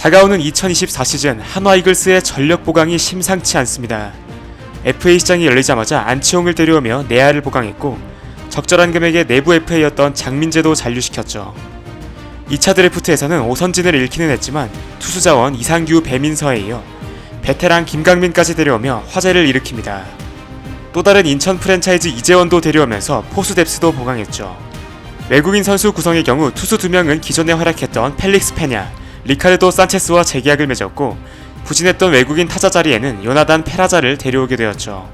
다가오는 2024 시즌 한화 이글스의 전력 보강이 심상치 않습니다. FA 시장이 열리자마자 안치홍을 데려오며 내야를 보강했고 적절한 금액의 내부 FA였던 장민재도 잔류시켰죠. 2차 드래프트에서는 오선진을 잃기는 했지만 투수자원 이상규, 배민서에 이어 베테랑 김강민까지 데려오며 화제를 일으킵니다. 또 다른 인천 프랜차이즈 이재원도 데려오면서 포수 뎁스도 보강했죠. 외국인 선수 구성의 경우 투수 2명은 기존에 활약했던 펠릭스 페냐, 리카르도 산체스와 재계약을 맺었고 부진했던 외국인 타자 자리에는 요나단 페라자를 데려오게 되었죠.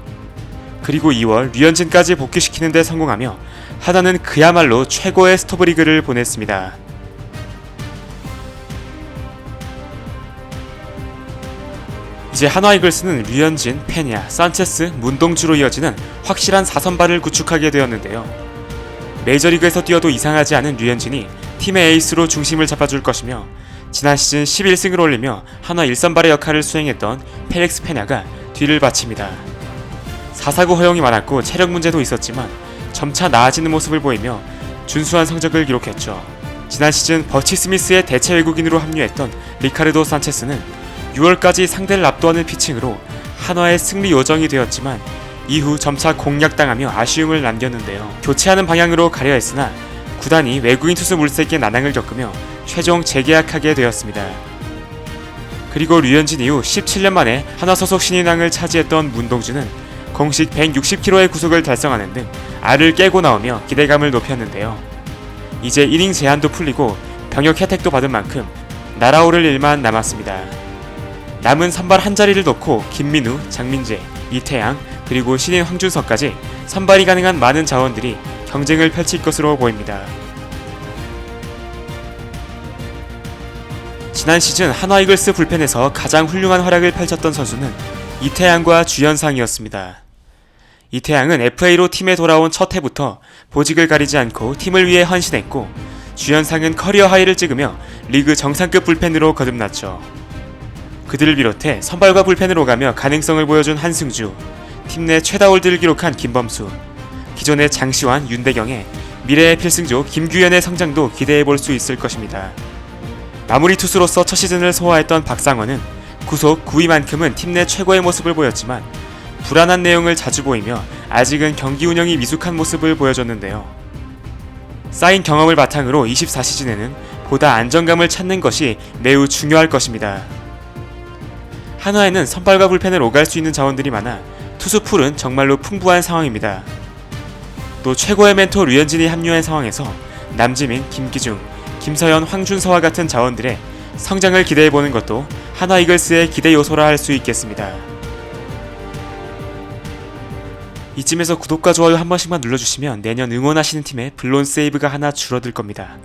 그리고 2월 류현진까지 복귀시키는 데 성공하며 하나는 그야말로 최고의 스토브리그를 보냈습니다. 이제 한화 이글스는 류현진, 페냐, 산체스, 문동주로 이어지는 확실한 4선발을 구축하게 되었는데요. 메이저리그에서 뛰어도 이상하지 않은 류현진이 팀의 에이스로 중심을 잡아줄 것이며 지난 시즌 11승을 올리며 한화 1선발의 역할을 수행했던 펠릭스 페냐가 뒤를 바칩니다. 4사구 허용이 많았고 체력 문제도 있었지만 점차 나아지는 모습을 보이며 준수한 성적을 기록했죠. 지난 시즌 버치 스미스의 대체 외국인으로 합류했던 리카르도 산체스는 6월까지 상대를 압도하는 피칭으로 한화의 승리 요정이 되었지만 이후 점차 공략당하며 아쉬움을 남겼는데요. 교체하는 방향으로 가려 했으나 구단이 외국인 투수 물색에 난항을 겪으며 최종 재계약하게 되었습니다. 그리고 류현진 이후 17년 만에 한화 소속 신인왕을 차지했던 문동주는 공식 160km의 구속을 달성하는 등 알을 깨고 나오며 기대감을 높였는데요. 이제 이닝 제한도 풀리고 병역 혜택도 받은 만큼 날아오를 일만 남았습니다. 남은 선발 한 자리를 놓고 김민우, 장민재, 이태양, 그리고 신인 황준석까지 선발이 가능한 많은 자원들이 경쟁을 펼칠 것으로 보입니다. 지난 시즌 한화 이글스 불펜에서 가장 훌륭한 활약을 펼쳤던 선수는 이태양과 주현상이었습니다. 이태양은 FA로 팀에 돌아온 첫 해부터 보직을 가리지 않고 팀을 위해 헌신했고 주현상은 커리어 하이를 찍으며 리그 정상급 불펜으로 거듭났죠. 그들을 비롯해 선발과 불펜을 오가며 가능성을 보여준 한승주, 팀 내 최다 홀드를 기록한 김범수, 기존의 장시환, 윤대경의 미래의 필승조 김규현의 성장도 기대해볼 수 있을 것입니다. 마무리 투수로서 첫 시즌을 소화했던 박상원은 구속 9위만큼은 팀 내 최고의 모습을 보였지만 불안한 내용을 자주 보이며 아직은 경기 운영이 미숙한 모습을 보여줬는데요. 쌓인 경험을 바탕으로 24시즌에는 보다 안정감을 찾는 것이 매우 중요할 것입니다. 한화에는 선발과 불펜을 오갈 수 있는 자원들이 많아 투수풀은 정말로 풍부한 상황입니다. 또 최고의 멘토 류현진이 합류한 상황에서 남지민, 김기중, 김서현, 황준서와 같은 자원들의 성장을 기대해보는 것도 한화 이글스의 기대 요소라 할 수 있겠습니다. 이쯤에서 구독과 좋아요 한 번씩만 눌러주시면 내년 응원하시는 팀의 블론 세이브가 하나 줄어들 겁니다.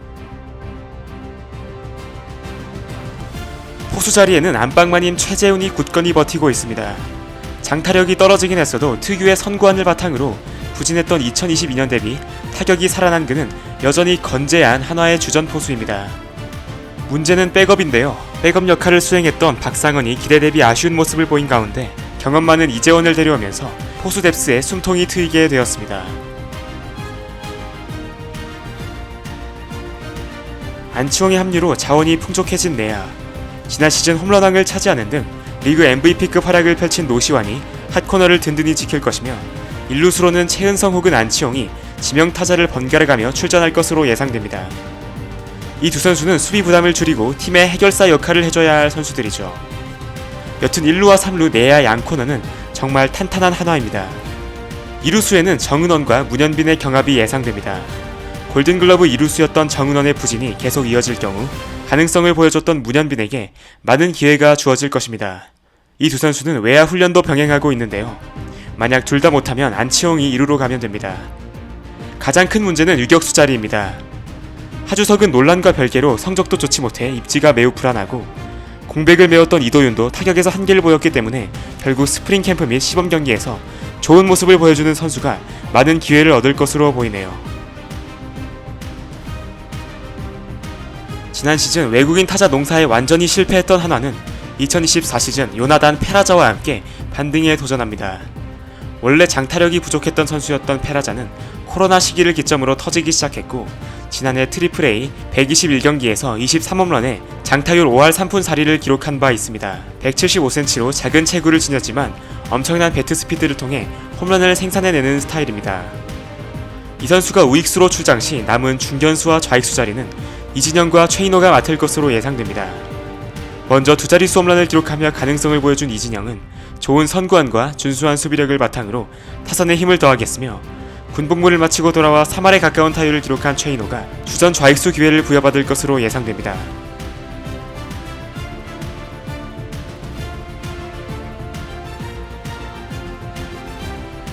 포수 자리에는 안방마님 최재훈이 굳건히 버티고 있습니다. 장타력이 떨어지긴 했어도 특유의 선구안을 바탕으로 부진했던 2022년 대비 타격이 살아난 그는 여전히 건재한 한화의 주전 포수입니다. 문제는 백업인데요. 백업 역할을 수행했던 박상원이 기대 대비 아쉬운 모습을 보인 가운데 경험 많은 이재원을 데려오면서 포수 뎁스에 숨통이 트이게 되었습니다. 안치홍의 합류로 자원이 풍족해진 내야, 지난 시즌 홈런왕을 차지하는 등 리그 MVP급 활약을 펼친 노시환이 핫코너를 든든히 지킬 것이며 일루수로는 최은성 혹은 안치홍이 지명타자를 번갈아가며 출전할 것으로 예상됩니다. 이 두 선수는 수비 부담을 줄이고 팀의 해결사 역할을 해줘야 할 선수들이죠. 여튼 1루와 3루 내야 양코너는 정말 탄탄한 한화입니다. 2루수에는 정은원과 문현빈의 경합이 예상됩니다. 골든글러브 2루수였던 정은원의 부진이 계속 이어질 경우 가능성을 보여줬던 문현빈에게 많은 기회가 주어질 것입니다. 이 두 선수는 외야 훈련도 병행하고 있는데요. 만약 둘 다 못하면 안치홍이 2루로 가면 됩니다. 가장 큰 문제는 유격수 자리입니다. 하주석은 논란과 별개로 성적도 좋지 못해 입지가 매우 불안하고 공백을 메웠던 이도윤도 타격에서 한계를 보였기 때문에 결국 스프링 캠프 및 시범 경기에서 좋은 모습을 보여주는 선수가 많은 기회를 얻을 것으로 보이네요. 지난 시즌 외국인 타자 농사에 완전히 실패했던 한화는 2024 시즌 요나단 페라자와 함께 반등에 도전합니다. 원래 장타력이 부족했던 선수였던 페라자는 코로나 시기를 기점으로 터지기 시작했고 지난해 트리플 A 121경기에서 23홈런에 장타율 5할 3푼 4리를 기록한 바 있습니다. 175cm로 작은 체구를 지녔지만 엄청난 배트 스피드를 통해 홈런을 생산해내는 스타일입니다. 이 선수가 우익수로 출장 시 남은 중견수와 좌익수 자리는 이진영과 최인호가 맡을 것으로 예상됩니다. 먼저 두 자릿수 홈런을 기록하며 가능성을 보여준 이진영은 좋은 선구안과 준수한 수비력을 바탕으로 타선에 힘을 더하겠으며 군복무를 마치고 돌아와 3할에 가까운 타율을 기록한 최인호가 주전 좌익수 기회를 부여받을 것으로 예상됩니다.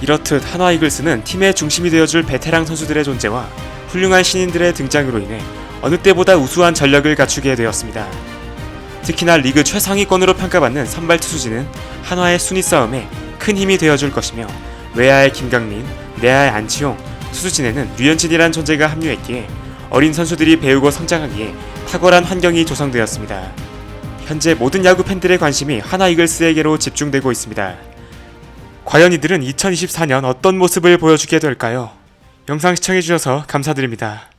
이렇듯 한화 이글스는 팀의 중심이 되어줄 베테랑 선수들의 존재와 훌륭한 신인들의 등장으로 인해 어느 때보다 우수한 전력을 갖추게 되었습니다. 특히나 리그 최상위권으로 평가받는 선발 투수진은 한화의 순위 싸움에 큰 힘이 되어줄 것이며 외야의 김강민, 내야의 안치홍, 투수진에는 류현진이란 존재가 합류했기에 어린 선수들이 배우고 성장하기에 탁월한 환경이 조성되었습니다. 현재 모든 야구 팬들의 관심이 한화 이글스에게로 집중되고 있습니다. 과연 이들은 2024년 어떤 모습을 보여주게 될까요? 영상 시청해주셔서 감사드립니다.